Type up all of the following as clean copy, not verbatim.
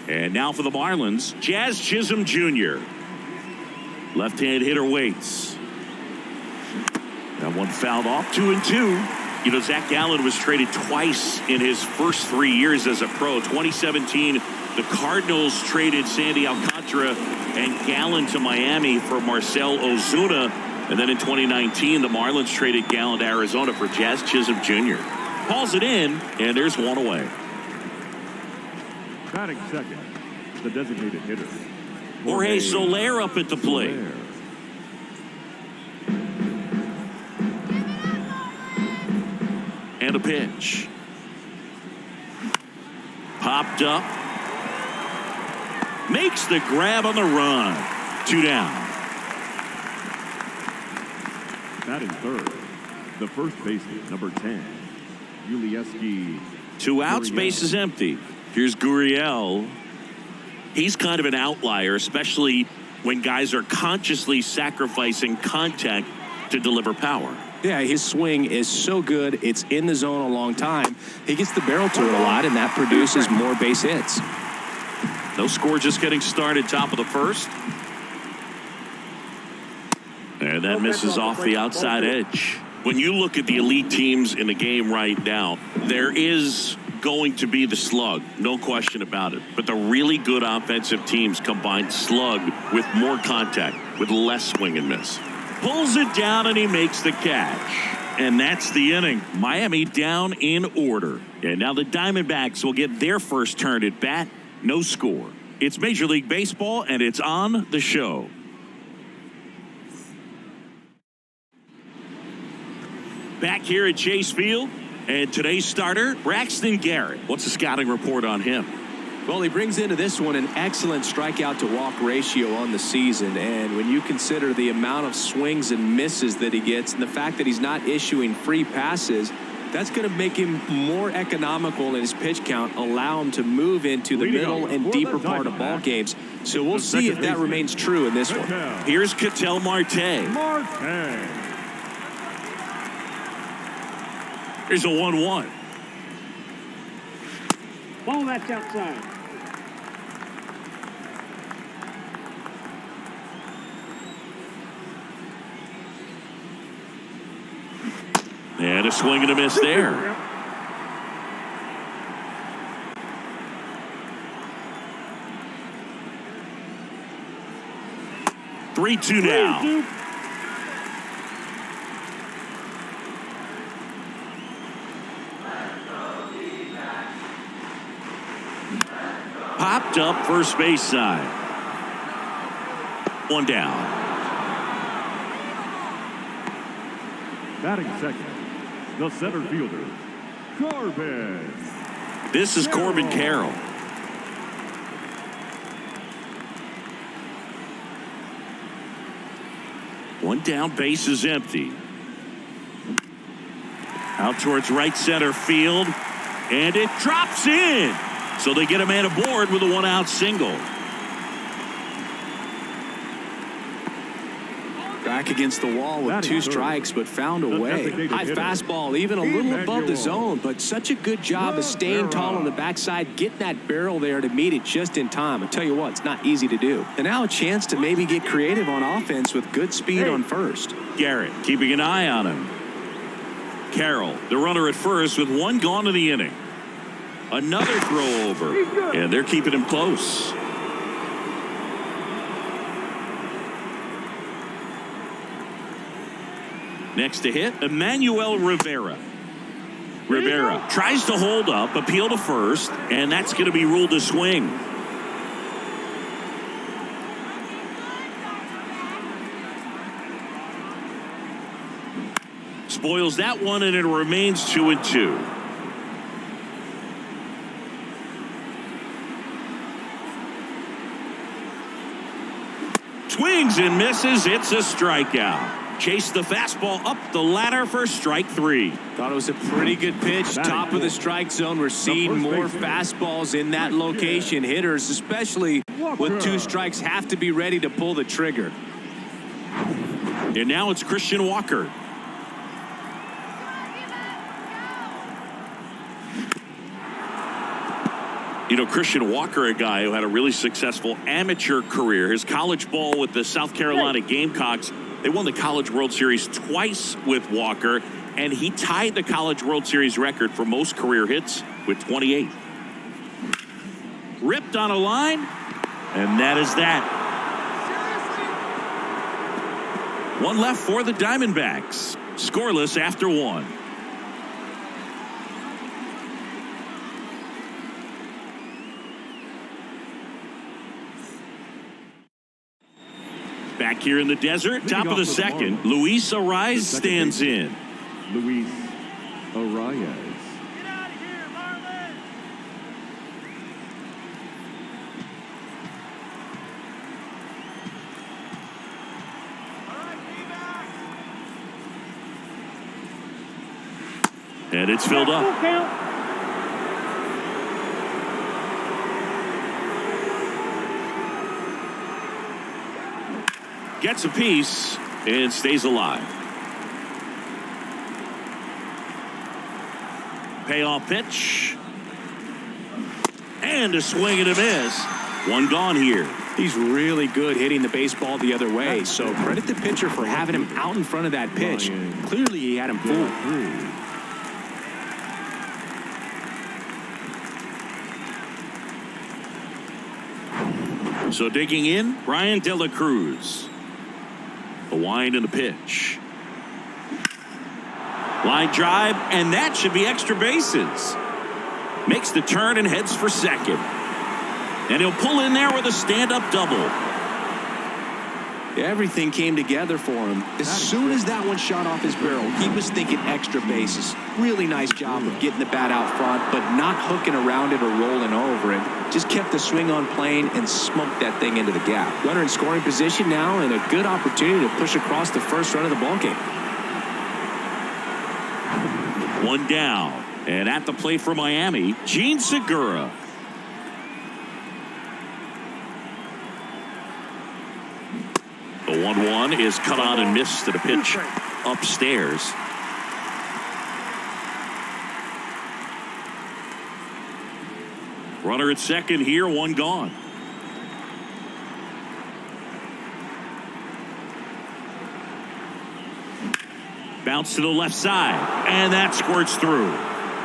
And now for the Marlins, Jazz Chisholm Jr. Left-hand hitter waits. That one fouled off, 2-2. You know, Zach Gallen was traded twice in his first 3 years as a pro. 2017, the Cardinals traded Sandy Alcantara and Gallen to Miami for Marcell Ozuna. And then in 2019, the Marlins traded Gallen to Arizona for Jazz Chisholm Jr. Hauls it in, and there's one away. Batting second, the designated hitter, Jorge Soler up at the plate. And a pitch. Popped up. Makes the grab on the run. 2 down. Batting third, the first baseman, number 10, Ulieski. 2 outs, base is empty. Here's Gurriel. He's kind of an outlier, especially when guys are consciously sacrificing contact to deliver power. Yeah, his swing is so good. It's in the zone a long time. He gets the barrel to it a lot, and that produces more base hits. No score, just getting started, top of the first. And that misses off the outside edge. When you look at the elite teams in the game right now, there is going to be the slug, no question about it. But the really good offensive teams combine slug with more contact, with less swing and miss. Pulls it down and he makes the catch. And that's the inning. Miami down in order. And now the Diamondbacks will get their first turn at bat. No score. It's Major League Baseball and it's on the show. Back here at Chase Field, and today's starter, Braxton Garrett. What's the scouting report on him? Well, he brings into this one an excellent strikeout to walk ratio on the season. And when you consider the amount of swings and misses that he gets and the fact that he's not issuing free passes, that's going to make him more economical in his pitch count, allow him to move into the middle and deeper part of ball games. So we'll see if that remains true in this one. Here's Ketel Marte. Here's a 1-1. Ball that's outside. And a swing and a miss there. Yep. 3-2 now. Popped up first base side. 1 down. Batting second, the center fielder, Corbin. This is Corbin Carroll. One down, base is empty. Out towards right center field, and it drops in. So they get a man aboard with a 1-out single. Back against the wall with 2 strikes, but found a way. High fastball, even a little above the zone, but such a good job of staying tall on the backside, getting that barrel there to meet it just in time. I tell you what, it's not easy to do. And now a chance to maybe get creative on offense with good speed on first. Garrett keeping an eye on him. Carroll, the runner at first with 1 gone in the inning. Another throw over, and they're keeping him close. Next to hit, Emmanuel Rivera. Rivera tries to hold up, appeal to first, and that's going to be ruled a swing. Spoils that one, and it remains 2-2. Swings and misses. It's a strikeout. Chase the fastball up the ladder for strike 3. Thought it was a pretty good pitch. Top of the strike zone. We're seeing more fastballs in that location. Hitters, especially with 2 strikes, have to be ready to pull the trigger. And now it's Christian Walker. You know, Christian Walker, a guy who had a really successful amateur career. His college ball with the South Carolina Gamecocks. They won the College World Series twice with Walker, and he tied the College World Series record for most career hits with 28. Ripped on a line, and that is that. One left for the Diamondbacks. Scoreless after one. Back here in the desert, top of the second, Luis Arias stands in. Luis Arias. Get out of here, Marlins! All right, D-back. And it's filled up. Full count. Gets a piece and stays alive. Payoff pitch. And a swing and a miss. One gone here. He's really good hitting the baseball the other way. So credit the pitcher for having him out in front of that pitch. Clearly he had him fooled. So digging in, Brian De La Cruz. The wind and the pitch. Line drive, and that should be extra bases. Makes the turn and heads for second. And he'll pull in there with a stand-up double. Everything came together for him. As soon as that one shot off his barrel, he was thinking extra bases. Really nice job of getting the bat out front, but not hooking around it or rolling over it. Just kept the swing on plane and smoked that thing into the gap. Runner in scoring position now, and a good opportunity to push across the first run of the ballgame. One down. And at the plate for Miami, Gene Segura. The 1-1 is cut on and missed to the pitch upstairs. Runner at second here, one gone. Bounce to the left side, and that squirts through.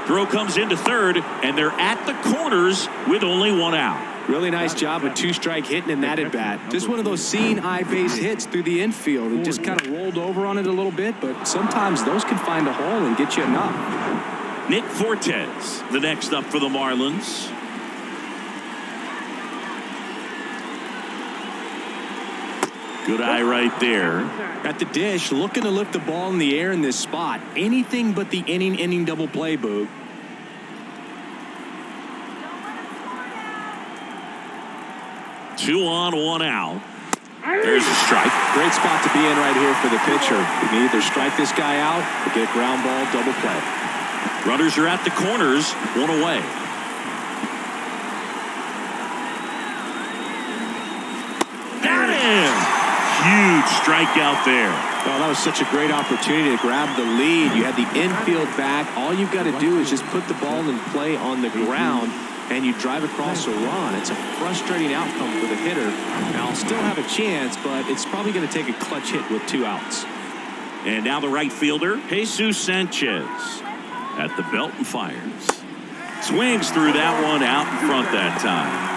Throw comes into third, and they're at the corners with only one out. Really nice job with two-strike hitting in that at-bat. Just one of those seeing eye base hits through the infield. It just kind of rolled over on it a little bit, but sometimes those can find a hole and get you enough. Nick Fortes, the next up for the Marlins. Good eye right there. At the dish, looking to lift the ball in the air in this spot. Anything but the inning double play, Boog. Two on, one out. There's a strike. Great spot to be in right here for the pitcher. You can either strike this guy out or get ground ball double play. Runners are at the corners, one away. Got him! Huge strikeout there. Oh, that was such a great opportunity to grab the lead. You had the infield back. All you've got to do is just put the ball in play on the ground, and you drive across a run. It's a frustrating outcome for the hitter. Now, I'll still have a chance, but it's probably going to take a clutch hit with 2 outs. And now the right fielder, Jesus Sanchez, at the belt and fires. Swings through that one out in front that time.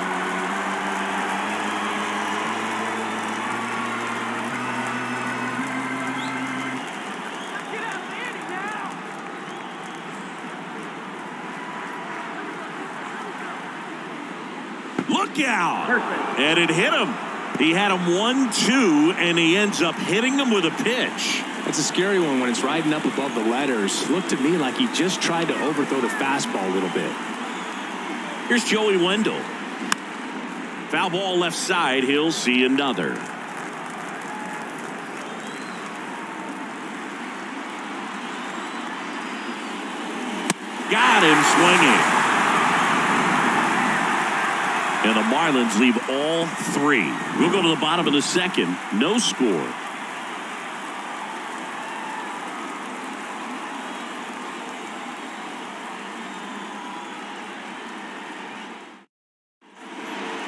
Look out! Perfect. And it hit him. He had him 1-2, and he ends up hitting him with a pitch. It's a scary one when it's riding up above the letters. Looked to me like he just tried to overthrow the fastball a little bit. Here's Joey Wendell. Foul ball left side. He'll see another. Got him swinging. And the Marlins leave all 3. We'll go to the bottom of the second. No score.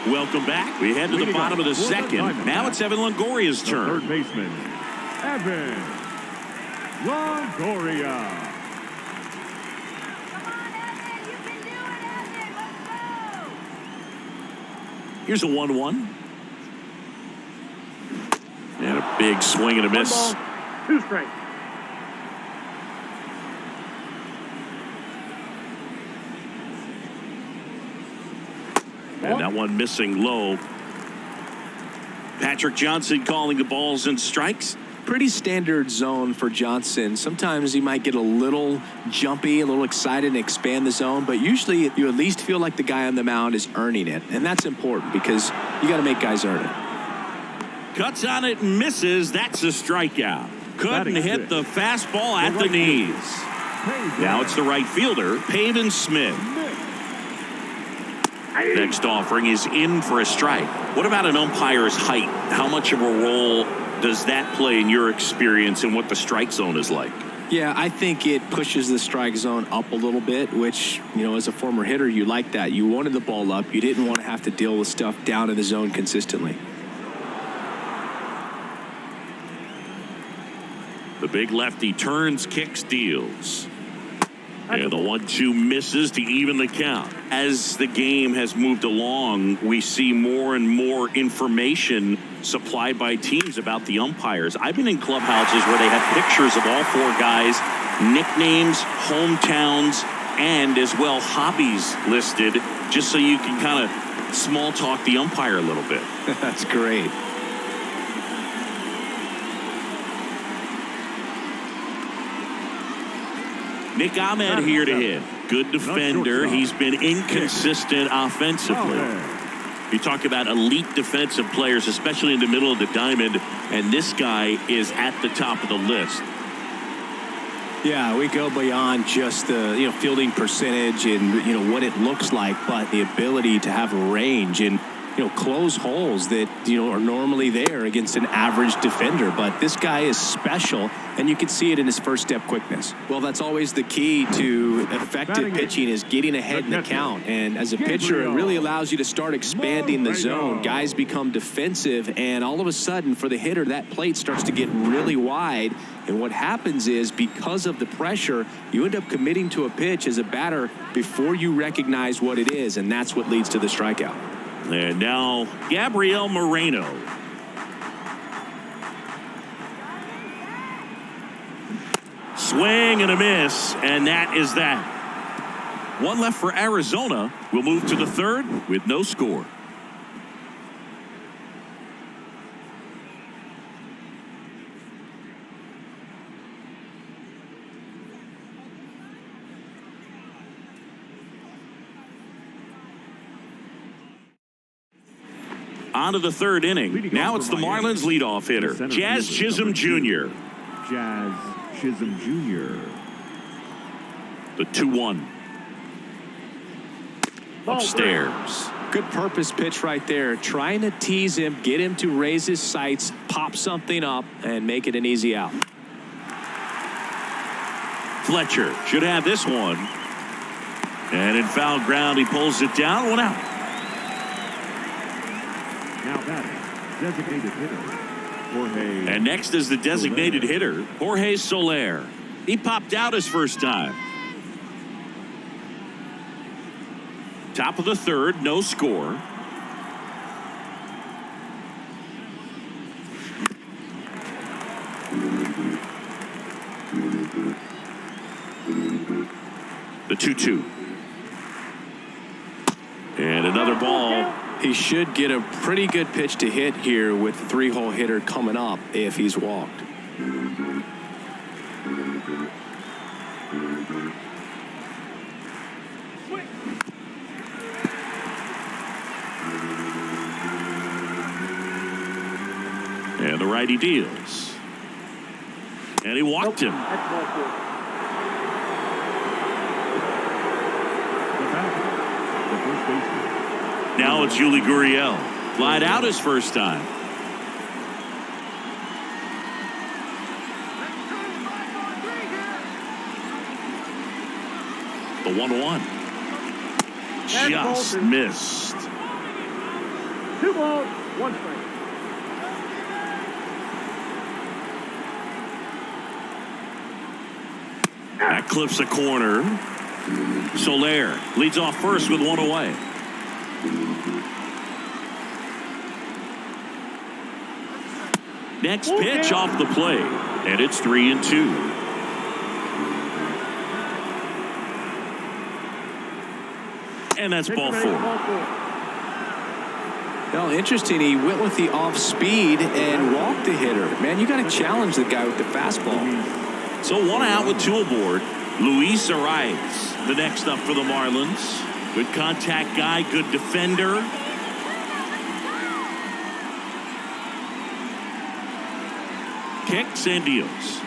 Welcome back. We head to the bottom of the second. Now it's Evan Longoria's turn. Third baseman, Evan Longoria. Here's a 1-1. And a big swing and a miss. 1 ball, 2 strikes. And that one missing low. Patrick Johnson calling the balls and strikes. Pretty standard zone for Johnson. Sometimes he might get a little jumpy, a little excited and expand the zone, but usually you at least feel like the guy on the mound is earning it. And that's important because you got to make guys earn it. Cuts on it and misses. That's a strikeout. Couldn't hit the fastball at the knees. Now it's the right fielder, Pavin Smith. Next offering is in for a strike. What about an umpire's height? How much of a role does that play in your experience and what the strike zone is like? Yeah, I think it pushes the strike zone up a little bit, which, you know, as a former hitter, you like that. You wanted the ball up. You didn't want to have to deal with stuff down in the zone consistently. The big lefty turns, kicks, deals. And the 1-2 misses to even the count. As the game has moved along, we see more and more information supplied by teams about the umpires. I've been in clubhouses where they have pictures of all 4 guys, nicknames, hometowns, and as well hobbies listed, just so you can kind of small talk the umpire a little bit. That's great. Nick Ahmed here to hit. Good defender. He's been inconsistent offensively. You talk about elite defensive players, especially in the middle of the diamond, and this guy is at the top of the list. Yeah, we go beyond just the fielding percentage and what it looks like, but the ability to have range and close holes that are normally there against an average defender. But this guy is special, and you can see it in his first step quickness. Well, that's always the key to effective pitching, is getting ahead in the count. And as a pitcher, it really allows you to start expanding the zone. Guys become defensive, and all of a sudden for the hitter, that plate starts to get really wide. And what happens is, because of the pressure, you end up committing to a pitch as a batter before you recognize what it is, and that's what leads to the strikeout. And now Gabriel Moreno. Swing and a miss, and that is that. One left for Arizona. We'll move to the third with no score. On to the third inning. Now it's the Marlins leadoff hitter, Jazz Chisholm Jr. Jazz Chisholm Jr. The 2-1. Upstairs. Good purpose pitch right there. Trying to tease him, get him to raise his sights, pop something up, and make it an easy out. Fletcher should have this one. And in foul ground, he pulls it down. 1 out. Now batting, designated hitter, Jorge. And next is the designated hitter, Jorge Soler. He popped out his first time. Top of the third, no score. The 2-2. And another ball. He should get a pretty good pitch to hit here with the 3-hole hitter coming up if he's walked. And the righty deals. And he walked him. Now it's Yuli Gurriel. Flied out his first time. The 1-1. Just missed. 2 balls, 1 strike. That clips a corner. Soler leads off first with 1 away. Next pitch off the plate, and it's 3-2. And that's ball 4. Well, interesting. He went with the off speed and walked the hitter. Man, you got to challenge the guy with the fastball. So 1 out with 2 aboard. Luis Arias, the next up for the Marlins. Good contact guy, good defender. Kicks and deals.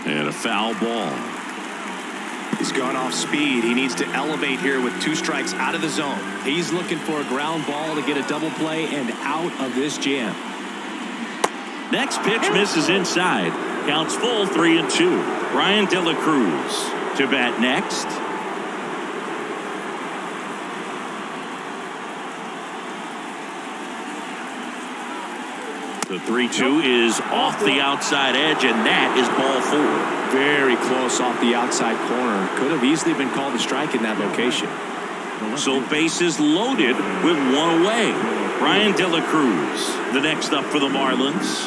And a foul ball. He's gone off speed. He needs to elevate here with 2 strikes out of the zone. He's looking for a ground ball to get a double play and out of this jam. Next pitch misses inside. Counts full, 3-2. Ryan De La Cruz to bat next. The 3-2 is off the outside edge, and that is ball 4. Very close off the outside corner. Could have easily been called a strike in that location. So bases loaded with 1 away. Ryan De La Cruz, the next up for the Marlins.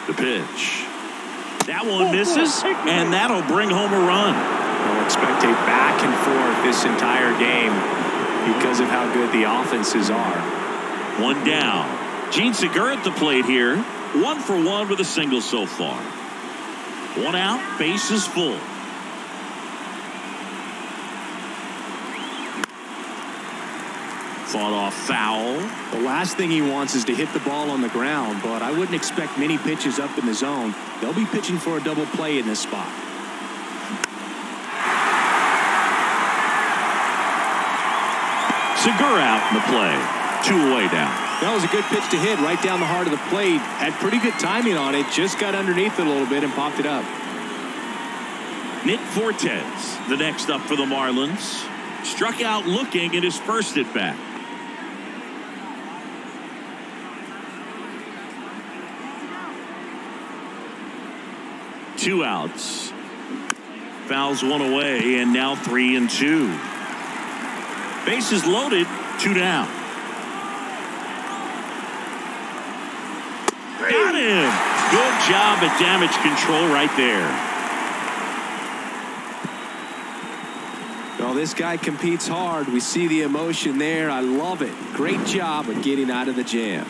The pitch. That one misses, and that'll bring home a run. We'll expect a back and forth this entire game because of how good the offenses are. 1 down. Gene Segura at the plate here. 1 for 1 with a single so far. 1 out, bases full. Fought off foul. The last thing he wants is to hit the ball on the ground, but I wouldn't expect many pitches up in the zone. They'll be pitching for a double play in this spot. Segura out in the play. 2 away now. That was a good pitch to hit right down the heart of the plate. Had pretty good timing on it. Just got underneath it a little bit and popped it up. Nick Fortes, the next up for the Marlins. Struck out looking in his first at bat. Two outs. Fouls 1 away, and now 3-2. Bases loaded, 2 down. Got him. Good job at damage control right there. Well, this guy competes hard. We see the emotion there. I love it. Great job of getting out of the jam.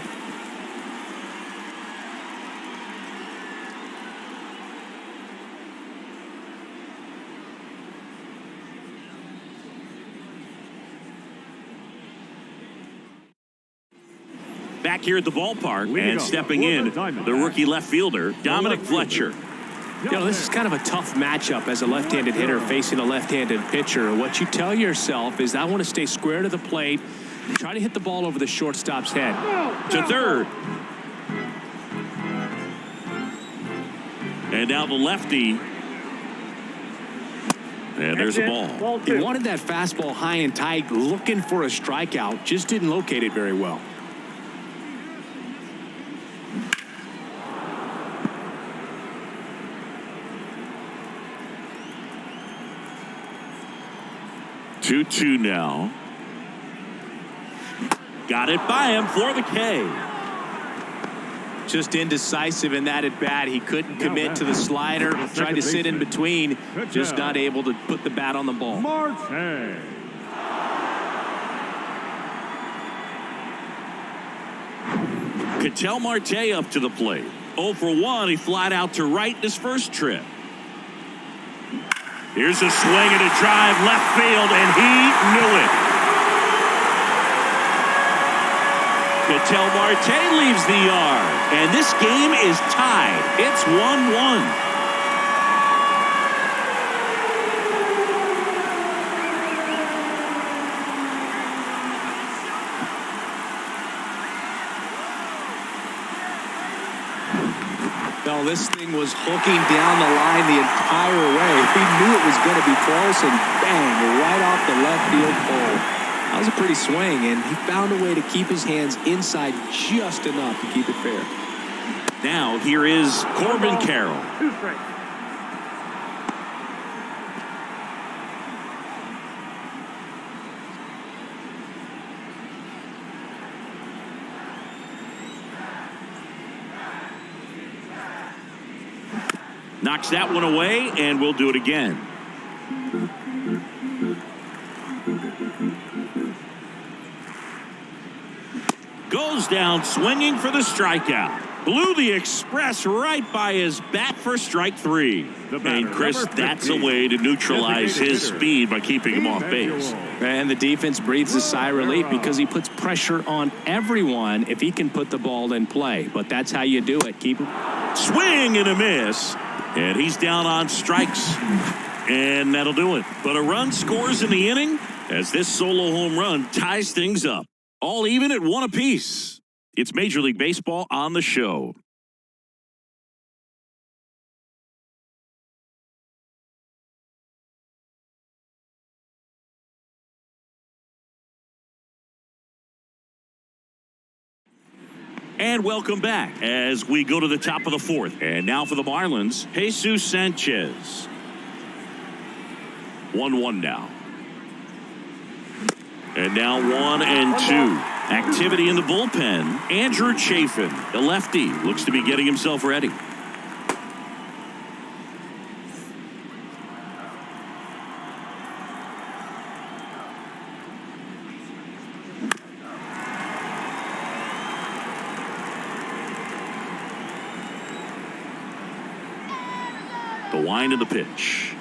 Back here at the ballpark and stepping in, the rookie left fielder, Dominic Fletcher. You know, this is kind of a tough matchup as a left-handed hitter facing a left-handed pitcher. What you tell yourself is I want to stay square to the plate and try to hit the ball over the shortstop's head. To third. And now the lefty. And there's a ball. He wanted that fastball high and tight, looking for a strikeout. Just didn't locate it very well. Two now. Got it by him for the K. Just indecisive in that at bat. He couldn't commit to the slider. Tried to sit in between. Just not able to put the bat on the ball. Marte. Ketel Marte up to the plate. 0 for 1. He flied out to right in his first trip. Here's a swing and a drive left field, and he knew it. Ketel Marte leaves the yard, and this game is tied. It's 1-1. Well, Well, this thing was hooking down the line the entire way. He knew it was going to be close, and bang, right off the left field pole. That was a pretty swing, and he found a way to keep his hands inside just enough to keep it fair. Now, here is Corbin Carroll. 2 strikes. Knocks that one away, and we'll do it again. Goes down swinging for the strikeout. Blew the express right by his bat for strike 3. And Chris, that's a way to neutralize his speed by keeping him off base. And the defense breathes a sigh of relief because he puts pressure on everyone if he can put the ball in play. But that's how you do it. Keep it. Swing and a miss. And he's down on strikes. And that'll do it. But a run scores in the inning as this solo home run ties things up. All even at 1 apiece. It's Major League Baseball on the show. And welcome back as we go to the top of the 4th. And now for the Marlins, Jesus Sanchez. 1-1 now. And now 1-2. Activity in the bullpen. Andrew Chafin, the lefty, looks to be getting himself ready. The wind of the pitch.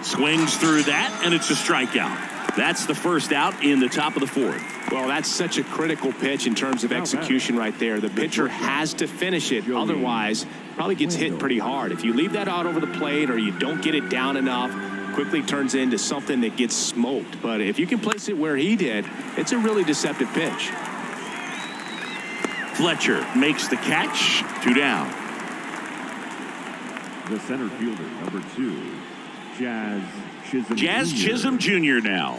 Swings through that, and it's a strikeout. That's the first out in the top of the 4th. Well, that's such a critical pitch in terms of execution right there. The pitcher has to finish it. Otherwise, probably gets hit pretty hard. If you leave that out over the plate or you don't get it down enough, quickly turns into something that gets smoked. But if you can place it where he did, it's a really deceptive pitch. Fletcher makes the catch. 2 down. The center fielder, number 2, Jazz Chisholm Jr. now.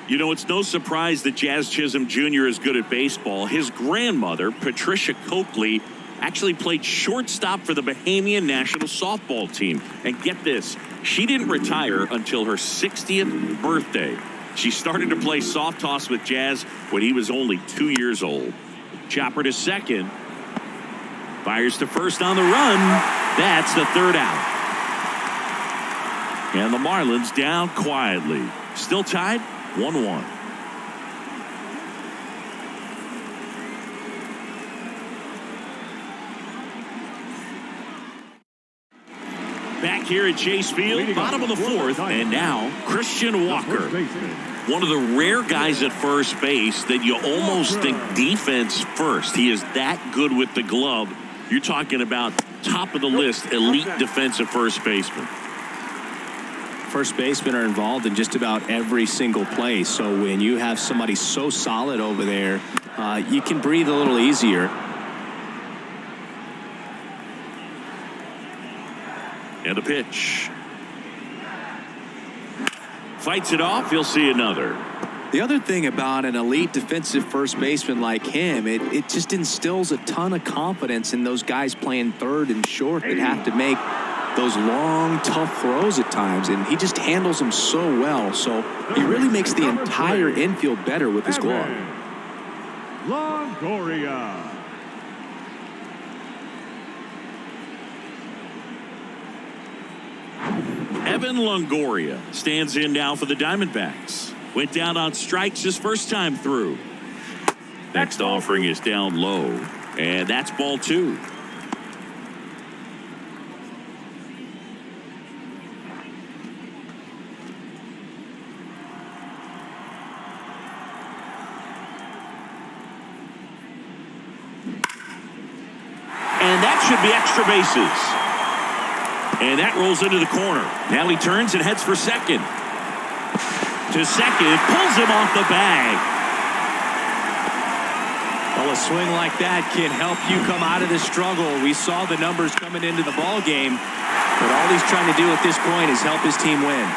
You know, it's no surprise that Jazz Chisholm Jr. is good at baseball. His grandmother, Patricia Coakley, actually played shortstop for the Bahamian national softball team. And get this, she didn't retire until her 60th birthday. She started to play soft toss with Jazz when he was only 2 years old. Chopper to second. Fires to first on the run. That's the 3rd out. And the Marlins down quietly. Still tied 1-1. Back here at Chase Field, bottom of the 4th, and now Christian Walker. One of the rare guys at first base that you almost think defense first. He is that good with the glove. You're talking about top of the list, elite defensive first baseman. First basemen are involved in just about every single play. So when you have somebody so solid over there, you can breathe a little easier. And a pitch. Fights it off. He'll see another. The other thing about an elite defensive first baseman like him, it just instills a ton of confidence in those guys playing third and short that have to make those long, tough throws at times, and he just handles them so well. So he really makes the entire infield better with his glove. Longoria. Evan Longoria stands in now for the Diamondbacks. Went down on strikes his first time through. Next offering is down low, and that's ball 2. And that should be extra bases. And that rolls into the corner. Now he turns and heads for second. To second, pulls him off the bag. Well, a swing like that can help you come out of the struggle. We saw the numbers coming into the ball game, but all he's trying to do at this point is help his team win.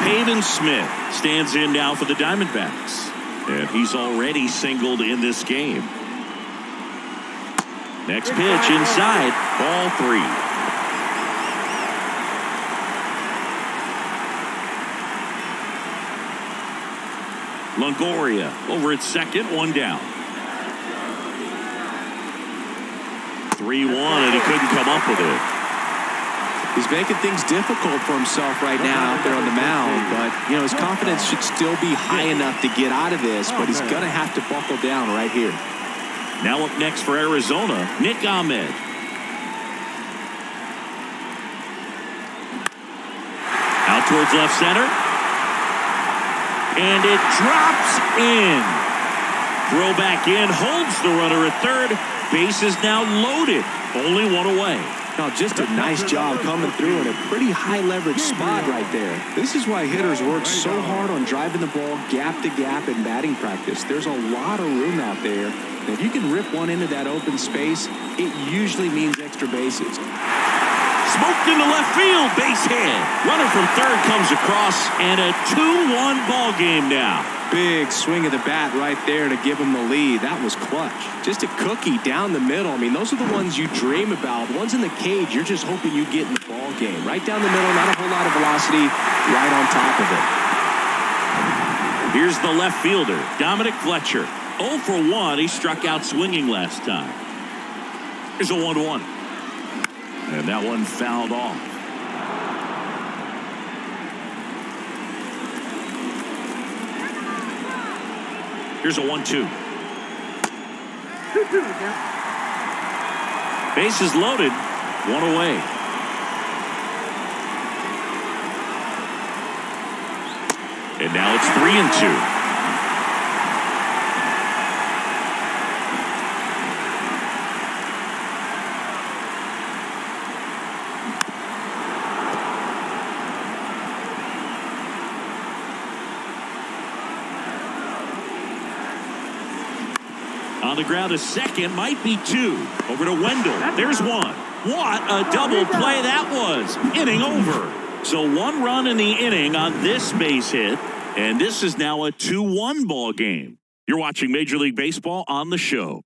Peyton Smith stands in now for the Diamondbacks, and he's already singled in this game. Next pitch inside, ball 3. Longoria over at second, 1 down. 3-1, and he couldn't come up with it. He's making things difficult for himself right now out there on the mound, but, you know, his confidence should still be high enough to get out of this, but he's going to have to buckle down right here. Now up next for Arizona, Nick Ahmed. Out towards left center. And it drops in. Throw back in, holds the runner at third. Base is now loaded. Only 1 away. Now, just a nice job coming through in a pretty high leverage spot right there. This is why hitters work so hard on driving the ball gap to gap in batting practice. There's a lot of room out there. And if you can rip one into that open space, it usually means extra bases. Smoked into left field, base hit. Runner from third comes across, and a 2-1 ball game now. Big swing of the bat right there to give him the lead. That was clutch. Just a cookie down the middle. I mean, those are the ones you dream about. The ones in the cage, you're just hoping you get in the ball game. Right down the middle, not a whole lot of velocity, right on top of it. Here's the left fielder, Dominic Fletcher. 0 for 1. He struck out swinging last time. Here's a 1-1. And that one fouled off. Here's a 1-2. Bases loaded. 1 away. And now it's 3-2. On the ground, a second, might be 2. Over to Wendell. There's 1. What a double play that was. Inning over. So 1 run in the inning on this base hit, and this is now a 2-1 ball game. You're watching Major League Baseball on the show.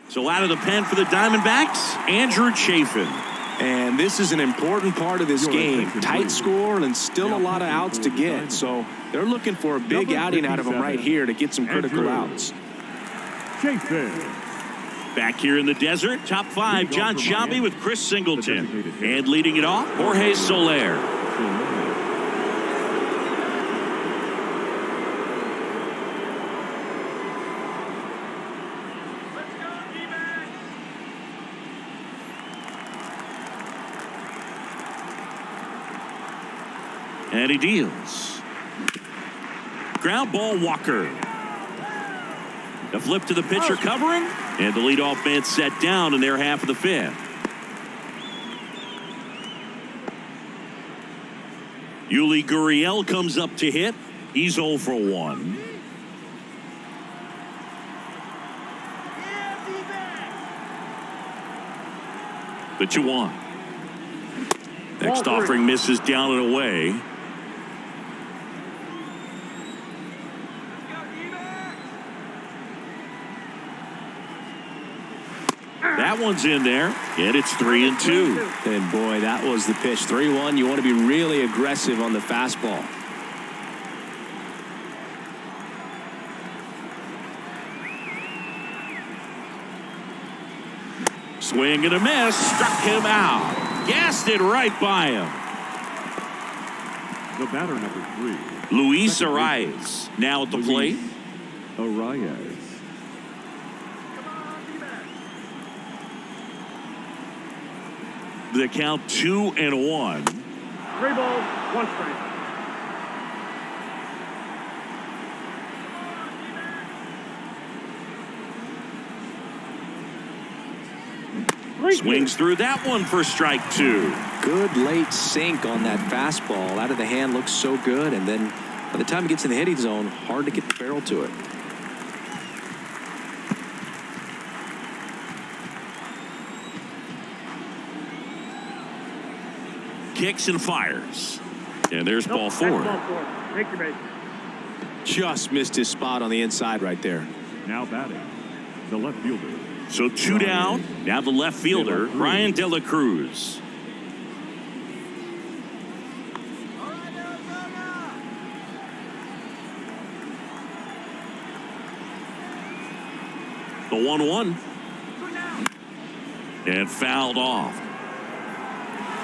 So out of the pen for the Diamondbacks, Andrew Chafin. And this is an important part of this game. Tight score and still a lot of outs to get. So they're looking for a big outing out of him right here to get some critical outs. Back here in the desert, top 5, John Sciambi with Chris Singleton. And leading it off, Jorge Soler. And he deals. Ground ball, Walker. A flip to the pitcher covering. And the leadoff man set down in their half of the 5th. Yuli Gurriel comes up to hit. He's 0 for 1. The 2-1. Next offering misses down and away. That one's in there, and it's 3-2. And boy, that was the pitch. 3-1. You want to be really aggressive on the fastball. Swing and a miss, struck him out. Gassed it right by him. The batter, number 3. Luis Arias now at the plate. Arias. The count 2-1. 3 balls, 1 strike. Swings through that one for strike 2. Good late sink on that fastball. Out of the hand, looks so good. And then by the time it gets in the hitting zone, hard to get the barrel to it. Kicks and fires. And there's ball 4. Take your base. Just missed his spot on the inside right there. Now batting, the left fielder. So 2 down. Now the left fielder, Ryan De La Cruz. The 1-1. And fouled off.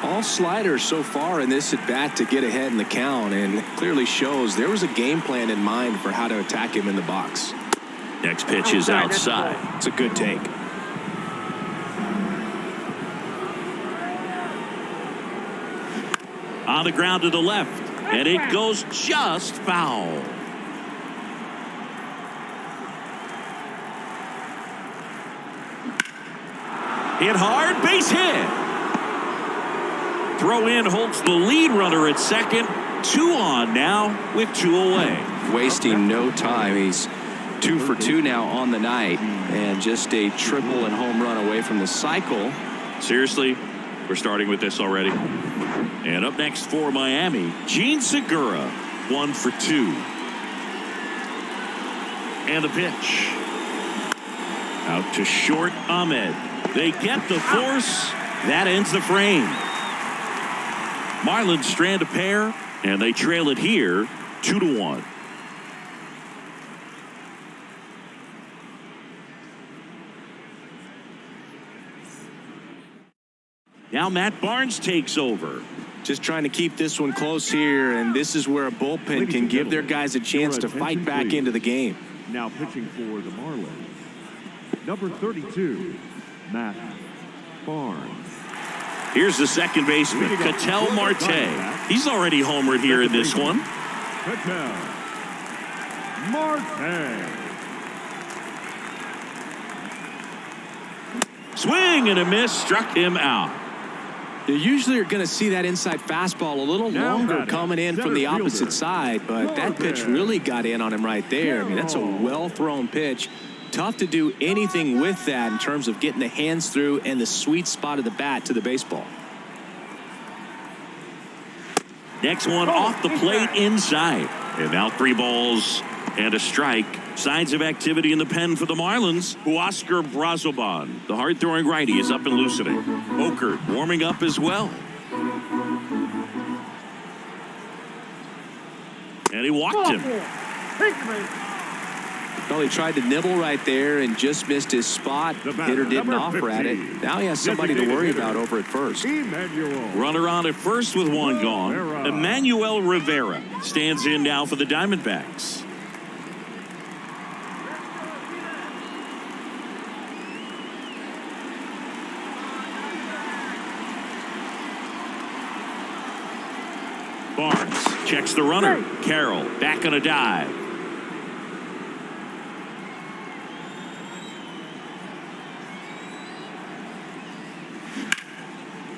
All sliders so far in this at bat to get ahead in the count, and it clearly shows there was a game plan in mind for how to attack him in the box. Next pitch is outside. It's a good take. On the ground to the left, and it goes just foul. Hit hard, base hit. Throw in holds the lead runner at second. 2 on now with 2 away. Wasting no time. He's 2 for 2 now on the night, and just a triple and home run away from the cycle. Seriously, we're starting with this already. And up next for Miami, Gene Segura, 1 for 2. And the pitch. Out to short Ahmed. They get the force. That ends the frame. Marlins strand a pair, and they trail it here 2-1. Now Matt Barnes takes over. Just trying to keep this one close here, and this is where a bullpen can give their guys a chance to fight back into the game. Now pitching for the Marlins, number 32, Matt Barnes. Here's the second baseman, Ketel Marte. He's already homered here in this one. Ketel Marte. Swing and a miss, struck him out. You usually are going to see that inside fastball a little longer coming in from the opposite side, but that pitch really got in on him right there. I mean, that's a well-thrown pitch. Tough to do anything with that in terms of getting the hands through and the sweet spot of the bat to the baseball. Next one off the plate inside. And now 3 balls and a strike. Signs of activity in the pen for the Marlins. Huascar Brazoban, the hard-throwing righty, is up and loosening. Okert warming up as well. And he walked him. Well, he tried to nibble right there and just missed his spot. Hitter didn't offer at it. Now he has somebody to worry about over at first. Runner on at first with 1 gone. Emmanuel Rivera stands in now for the Diamondbacks. Barnes checks the runner. Carroll back on a dive.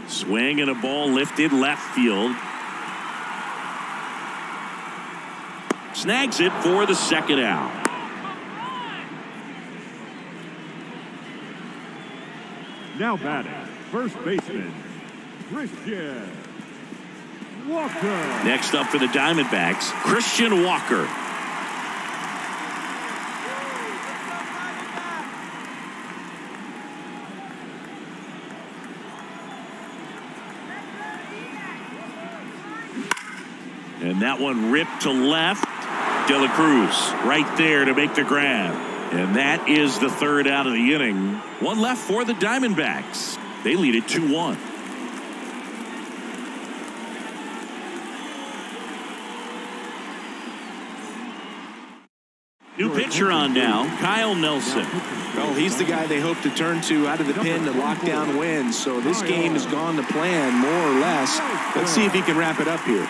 Swing and a ball lifted left field. Snags it for the second out. Now batting, first baseman, Christian Walker. Next up for the Diamondbacks, Christian Walker. And that one ripped to left. De La Cruz right there to make the grab. And that is the 3rd out of the inning. 1 left for the Diamondbacks. They lead it 2-1. New pitcher on now, Kyle Nelson. Well, he's the guy they hope to turn to out of the pen to lock down wins. So this game has gone to plan more or less. Let's see if he can wrap it up here.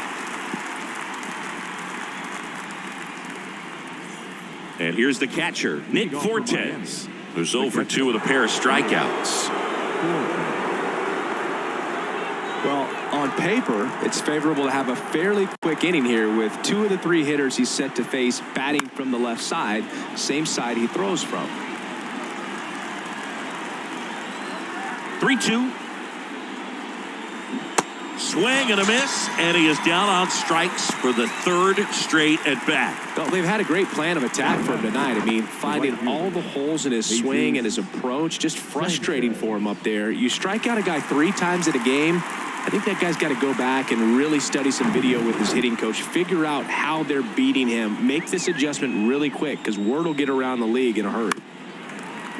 And here's the catcher, Nick Fortes, who's 0 for 2 with a pair of strikeouts. Well, on paper, it's favorable to have a fairly quick inning here with 2 of the 3 hitters he's set to face batting from the left side, same side he throws from. 3-2. Swing and a miss, and he is down on strikes for the 3rd straight at bat. Well, they've had a great plan of attack for him tonight. I mean, finding all the holes in his swing and his approach, just frustrating for him up there. You strike out a guy 3 times in a game, I think that guy's got to go back and really study some video with his hitting coach, figure out how they're beating him, make this adjustment really quick because word will get around the league in a hurry.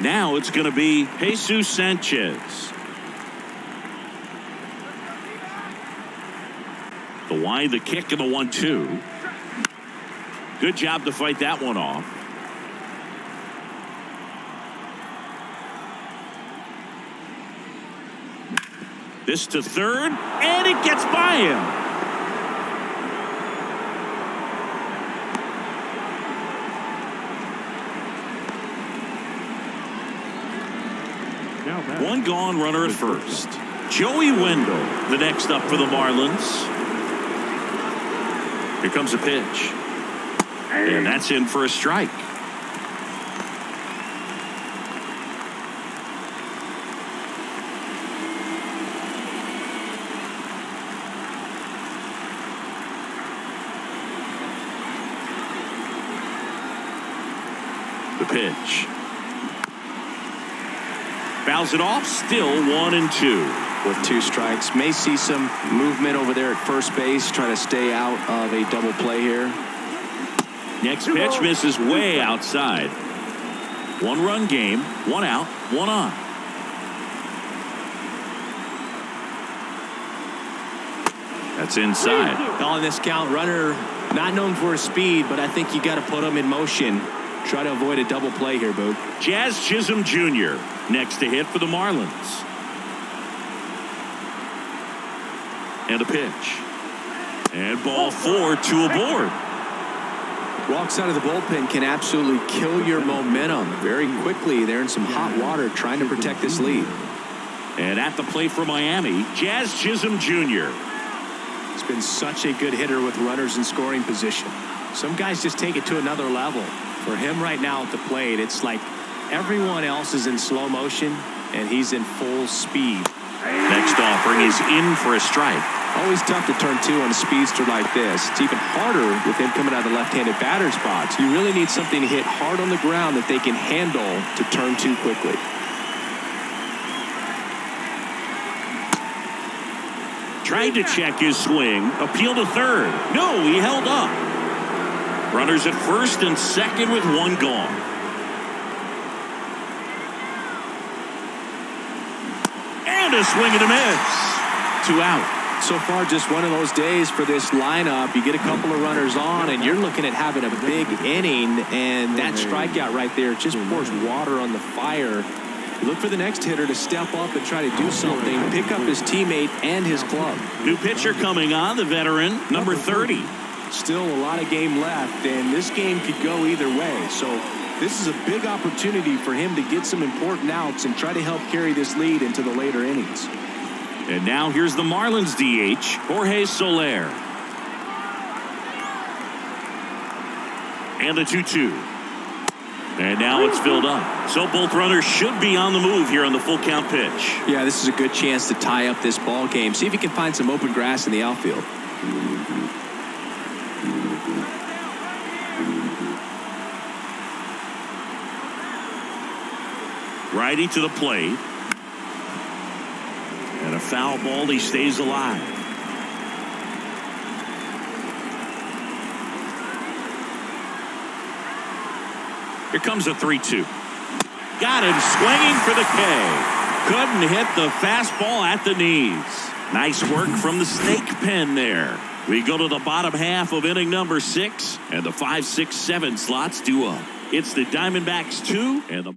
Now it's going to be Jesus Sanchez. The wide, the kick, and the 1-2. Good job to fight that one off. This to third, and it gets by him. One gone, runner at first. Joey Wendell, the next up for the Marlins. Here comes a pitch. And that's in for a strike. The pitch. Fouls it off, still 1-2. With 2 strikes, may see some movement over there at first base, trying to stay out of a double play here. Next pitch misses way outside. 1-run game, 1 out, 1 on. That's inside. On this count, runner not known for his speed, but I think you got to put him in motion. Try to avoid a double play here, Boog. Jazz Chisholm Jr. next to hit for the Marlins. And a pitch. And ball 4, 2 aboard. Walks out of the bullpen can absolutely kill your momentum very quickly. They're in some hot water trying to protect this lead. And at the plate for Miami, Jazz Chisholm Jr. He's been such a good hitter with runners in scoring position. Some guys just take it to another level. For him right now at the plate, it's like everyone else is in slow motion and he's in full speed. Next offering is in for a strike. Always tough to turn 2 on a speedster like this. It's even harder with him coming out of the left-handed batter's box. You really need something to hit hard on the ground that they can handle to turn 2 quickly. Tried to check his swing. Appeal to third. No, he held up. Runners at first and second with 1 gone. And a swing and a miss. 2 out. So far, just one of those days for this lineup. You get a couple of runners on, and you're looking at having a big inning, and that strikeout right there just pours water on the fire. You look for the next hitter to step up and try to do something, pick up his teammate and his club. New pitcher coming on, the veteran, number 30. Still a lot of game left, and this game could go either way. So this is a big opportunity for him to get some important outs and try to help carry this lead into the later innings. And now here's the Marlins DH, Jorge Soler. And the 2-2. And now it's filled up. So both runners should be on the move here on the full count pitch. Yeah, this is a good chance to tie up this ball game. See if he can find some open grass in the outfield. Righty to the plate. And a foul ball, he stays alive. Here comes a 3-2. Got him swinging for the K. Couldn't hit the fastball at the knees. Nice work from the snake pen there. We go to the bottom half of inning number 6, and the 5, 6, 7 slots due up. It's the Diamondbacks 2 and the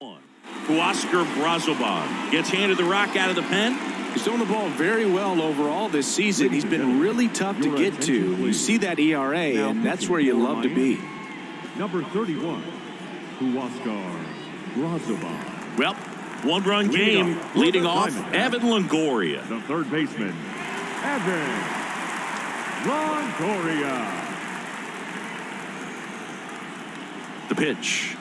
1. Oscar Brazoban gets handed the rock out of the pen. He's throwing the ball very well overall this season. He's been really tough to get to. You see that ERA, and that's where you love to be. Number 31, Oscar Brazoban. Well, One-run game leading off Evan Longoria. The third baseman, Evan Longoria. The pitch.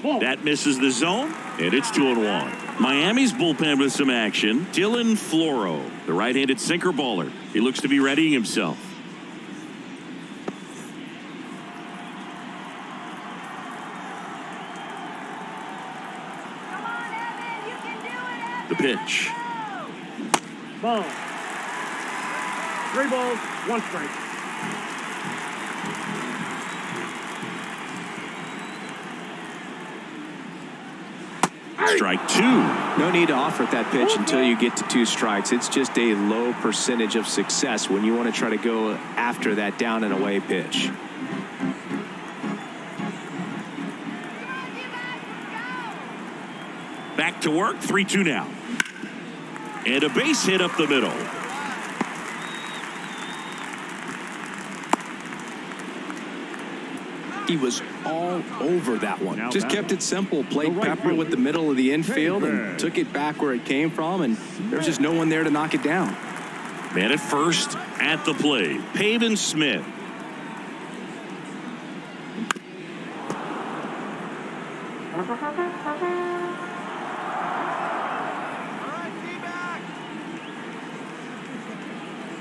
That misses the zone, and it's 2-1. Miami's bullpen with some action. Dylan Floro, the right-handed sinker baller. He looks to be readying himself. The pitch. Ball. 3 balls, 1 strike. Strike 2. No need to offer that pitch until you get to 2 strikes. It's just a low percentage of success when you want to try to go after that down and away pitch. Back to work, 3-2 now. And a base hit up the middle. He was all over that one. Now Just kept it simple. Played the right pepper with the middle of the infield and took it back where it came from, and there's just no one there to knock it down. Man at first at the plate, Pavin Smith.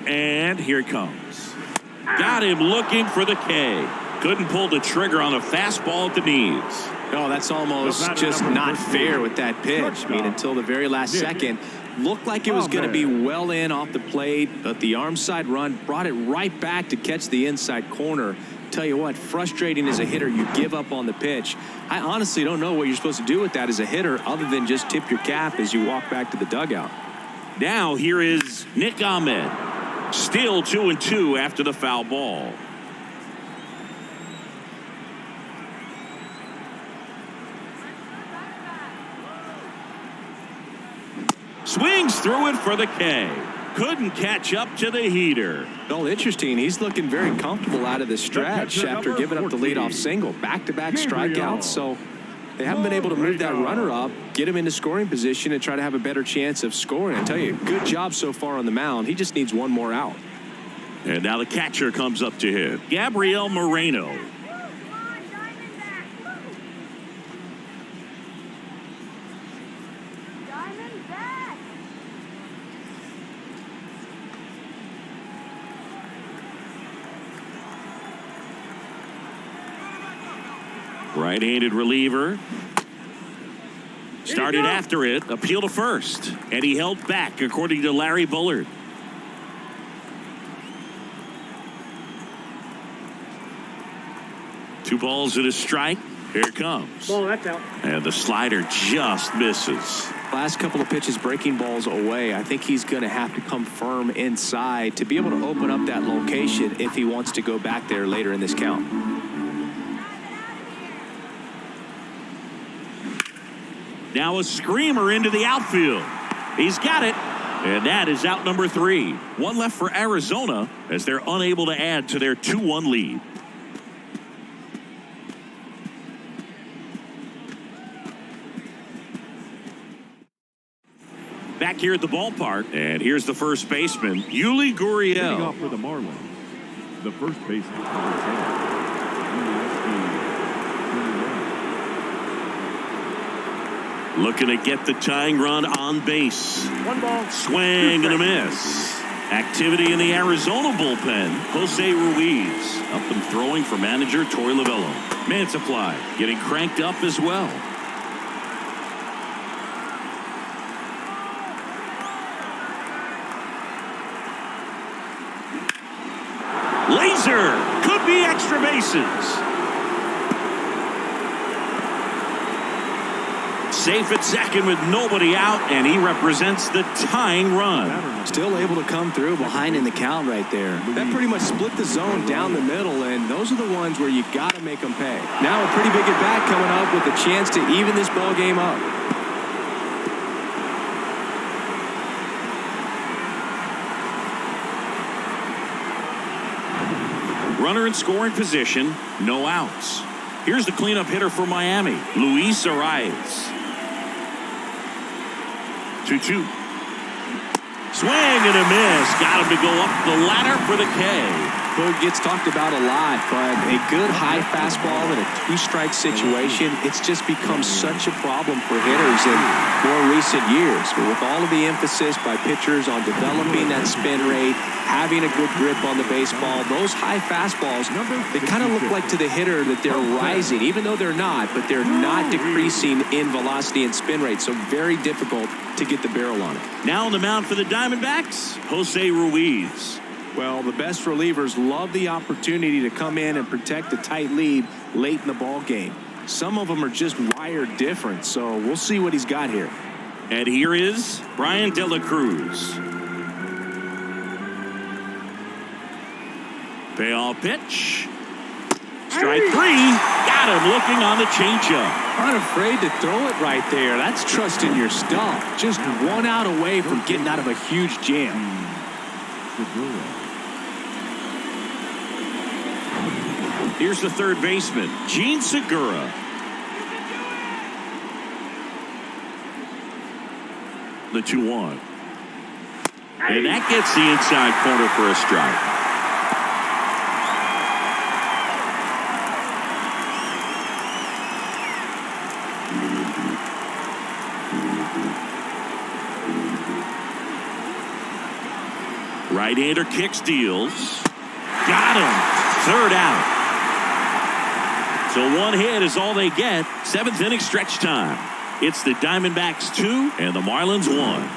And here it comes. Got him looking for the K. Couldn't pull the trigger on a fastball at the knees. Oh, that's almost just not fair with that pitch. I mean, until the very last second, looked like it was going to be well in off the plate, but the arm side run brought it right back to catch the inside corner. Tell you what, frustrating as a hitter, you give up on the pitch. I honestly don't know what you're supposed to do with that as a hitter other than just tip your cap as you walk back to the dugout. Now here is Nick Ahmed. Still 2-2 after the foul ball. Swings through it for the K. Couldn't catch up to the heater. Well, interesting. He's looking very comfortable out of the stretch after giving up the leadoff single. Back-to-back strikeouts, so they haven't been able to move that runner up, get him into scoring position, and try to have a better chance of scoring. I tell you, good job so far on the mound. He just needs one more out. And now the catcher comes up to hit. Gabriel Moreno. Right-handed reliever. Started after it, appeal to first, and he held back according to Larry Bullard. Two balls and a strike. Here it comes. Ball, that's out. And the slider just misses. Last couple of pitches breaking balls away. I think he's going to have to come firm inside to be able to open up that location if he wants to go back there later in this count. Now a screamer into the outfield. He's got it. And that is out number 3. One left for Arizona as they're unable to add to their 2-1 lead. Back here at the ballpark, and here's the first baseman, Yuli Leading Gurriel. off for the Marlins, the first baseman, number 10. Looking to get the tying run on base. 1 ball. Swing and a miss. Activity in the Arizona bullpen. Jose Ruiz up and throwing for manager Torey Lovullo. Mantiply getting cranked up as well. Laser could be extra bases. Safe at second with nobody out, and he represents the tying run. Still able to come through behind in the count right there. That pretty much split the zone down the middle, and those are the ones where you got to make them pay. Now a pretty big at bat coming up with a chance to even this ball game up. Runner in scoring position, no outs. Here's the cleanup hitter for Miami, Luis Arias. 2-2. Swing and a miss. Got him to go up the ladder for the K. Well, it gets talked about a lot, but a good high fastball in a two-strike situation, it's just become such a problem for hitters in more recent years. But with all of the emphasis by pitchers on developing that spin rate, having a good grip on the baseball, those high fastballs, they kind of look like to the hitter that they're rising, even though they're not, but they're not decreasing in velocity and spin rate. So very difficult to get the barrel on it. Now on the mound for the Diamondbacks, Jose Ruiz. Well, the best relievers love the opportunity to come in and protect a tight lead late in the ball game. Some of them are just wired different, so we'll see what he's got here. And here is Brian De La Cruz. Payoff pitch. Strike three. Got him looking on the changeup. Unafraid to throw it right there. That's trusting your stuff. Just 1 out away from getting out of a huge jam. Here's the third baseman, Gene Segura. The 2-1. And that gets the inside corner for a strike. Right-hander kicks, deals. Got him. Third out. So one hit is all they get. 7th inning stretch time. It's the Diamondbacks 2 and the Marlins 1.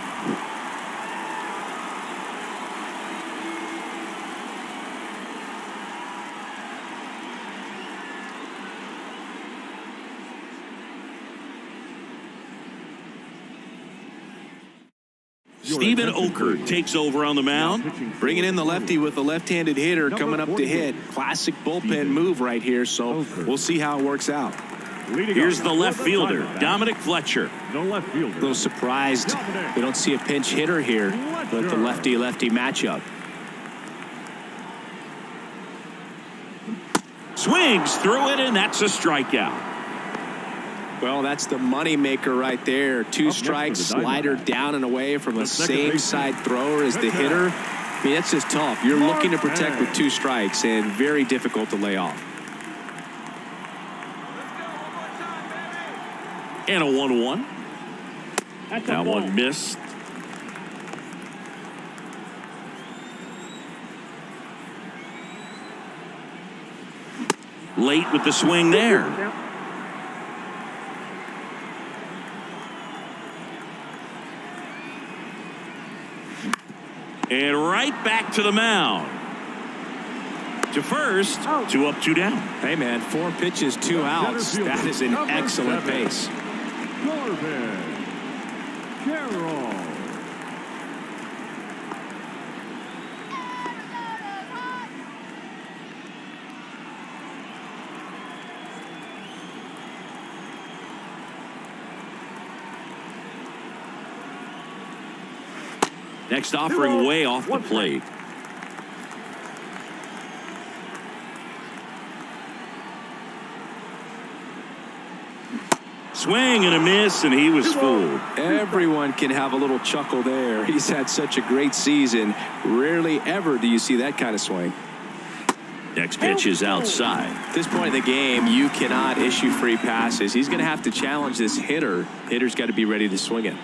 Steven Oker takes over on the mound. Bringing in the lefty with a left-handed hitter coming up to hit. Classic bullpen move right here, so we'll see how it works out. Here's the left fielder, Dominic Fletcher. The left fielder. A little surprised we don't see a pinch hitter here, but the lefty-lefty matchup. Swings through it, and that's a strikeout. Well, that's the money maker right there. 2 strikes, slider down and away from a same side thrower as the hitter. I mean, that's just tough. You're looking to protect with 2 strikes and very difficult to lay off. And a 1-1. That one missed. Late with the swing there. And right back to the mound. To first, 2 up, 2 down. Hey, man, 4 pitches, 2 outs. That is an excellent pace. Corbin Carroll. Next offering way off the plate. Swing and a miss, and he was fooled. Everyone can have a little chuckle there. He's had such a great season. Rarely ever do you see that kind of swing. Next pitch is outside. At this point in the game, you cannot issue free passes. He's going to have to challenge this hitter. Hitter's got to be ready to swing it.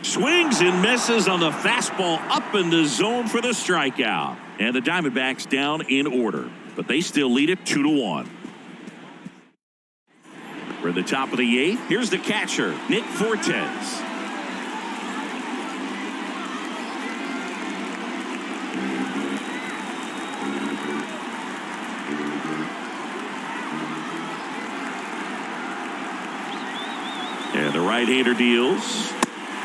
Swings and misses on the fastball up in the zone for the strikeout. And the Diamondbacks down in order, but they still lead it 2-1. We're at the top of the 8th. Here's the catcher, Nick Fortes. And the right-hander deals.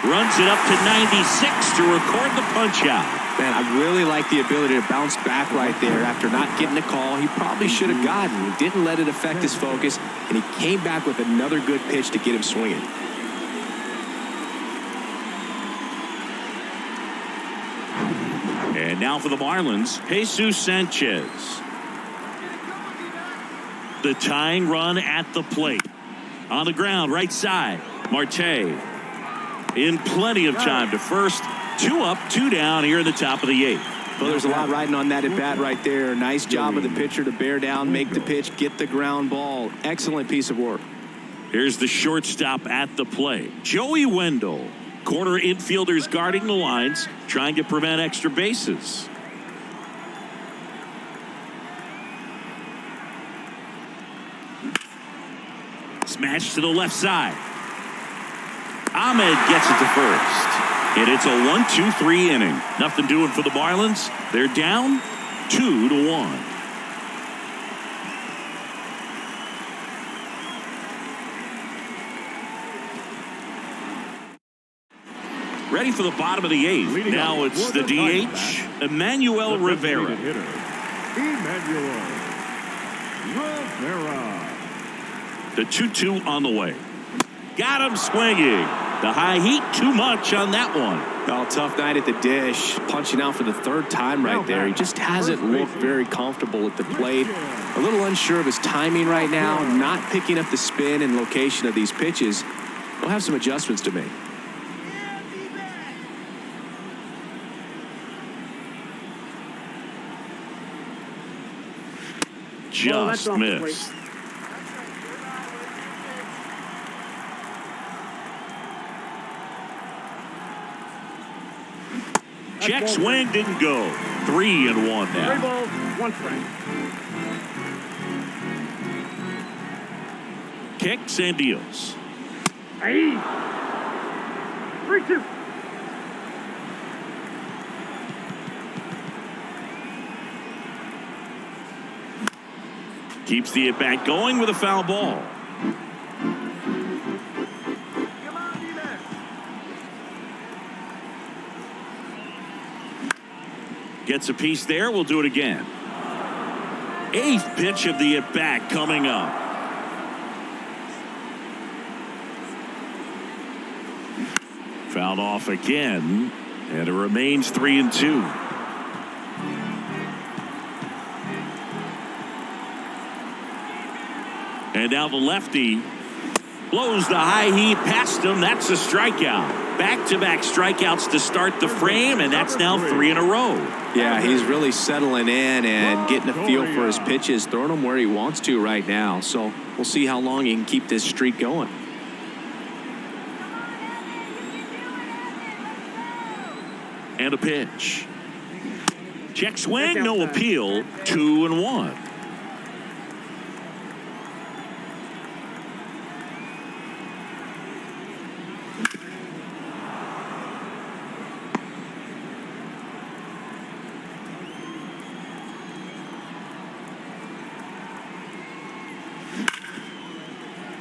Runs it up to 96 to record the punch-out. Man, I really like the ability to bounce back right there after not getting a call he probably should have gotten. He didn't let it affect his focus, and he came back with another good pitch to get him swinging. And now for the Marlins, Jesus Sanchez. The tying run at the plate. On the ground, right side. Marte in plenty of time to first. 2 up, 2 down here in the top of the 8th. Well, there's a lot riding on that at bat right there. Nice job of the pitcher to bear down, make the pitch, get the ground ball. Excellent piece of work. Here's the shortstop at the plate, Joey Wendell. Corner infielders guarding the lines, trying to prevent extra bases. Smash to the left side. Ahmed gets it to first. And it's a 1-2-3 inning. Nothing doing for the Marlins. They're down 2-1. Ready for the bottom of the 8th. Now it's the DH, Emmanuel Rivera. Emmanuel Rivera. The 2-2 on the way. Got him swinging. The high heat, too much on that one. Oh, tough night at the dish. Punching out for the 3rd time right there. He just hasn't looked very comfortable at the plate. A little unsure of his timing right now. Not picking up the spin and location of these pitches. We'll have some adjustments to make. Just missed. Check swing didn't go. 3-1 now. 3 balls, 1 strike. Kicks and deals. Hey. 3-2. Keeps the at bat going with a foul ball. Gets a piece there. We'll do it again. 8th pitch of the at bat coming up. Fouled off again, and it remains 3-2. And now the lefty blows the high heat past him. That's a strikeout. Back-to-back strikeouts to start the frame, and that's now 3 in a row. Yeah, he's really settling in and getting a feel for his pitches, throwing them where he wants to right now. So we'll see how long he can keep this streak going. And a pitch. Check swing, no appeal. 2-1.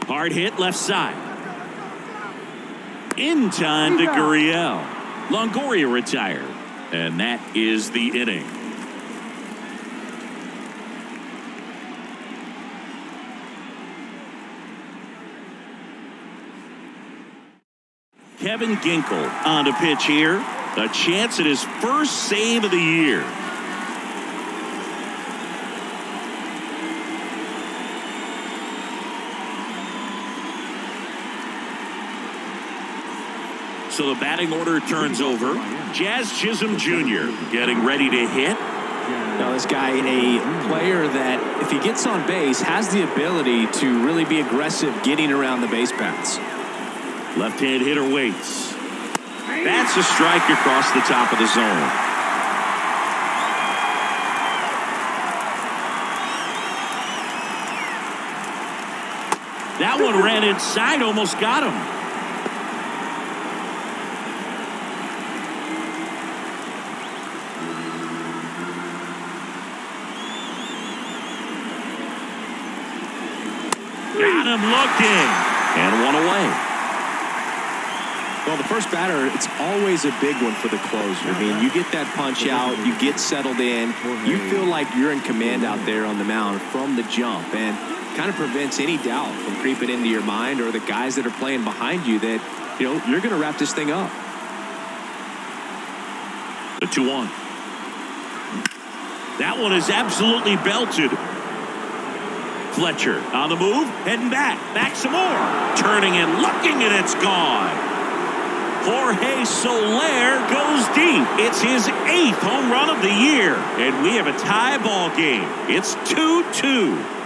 Hard hit left side. In time to Gurriel. Longoria retired. And that is the inning. Kevin Ginkel on to pitch here. A chance at his first save of the year. So the batting order turns over. Jazz Chisholm Jr. getting ready to hit. Now this guy, a player that if he gets on base has the ability to really be aggressive getting around the base paths. Left-hand hitter waits. That's a strike across the top of the zone. That one ran inside, almost got him. Got him looking. And one away. Well, the first batter, it's always a big one for the closer. I mean, you get that punch out, you get settled in, you feel like you're in command out there on the mound from the jump, and kind of prevents any doubt from creeping into your mind or the guys that are playing behind you that, you know, you're going to wrap this thing up. The 2-1. That one is absolutely belted. Fletcher on the move, heading back some more. Turning and looking, and it's gone. Jorge Soler goes deep. It's his 8th home run of the year. And we have a tie ball game. It's 2-2.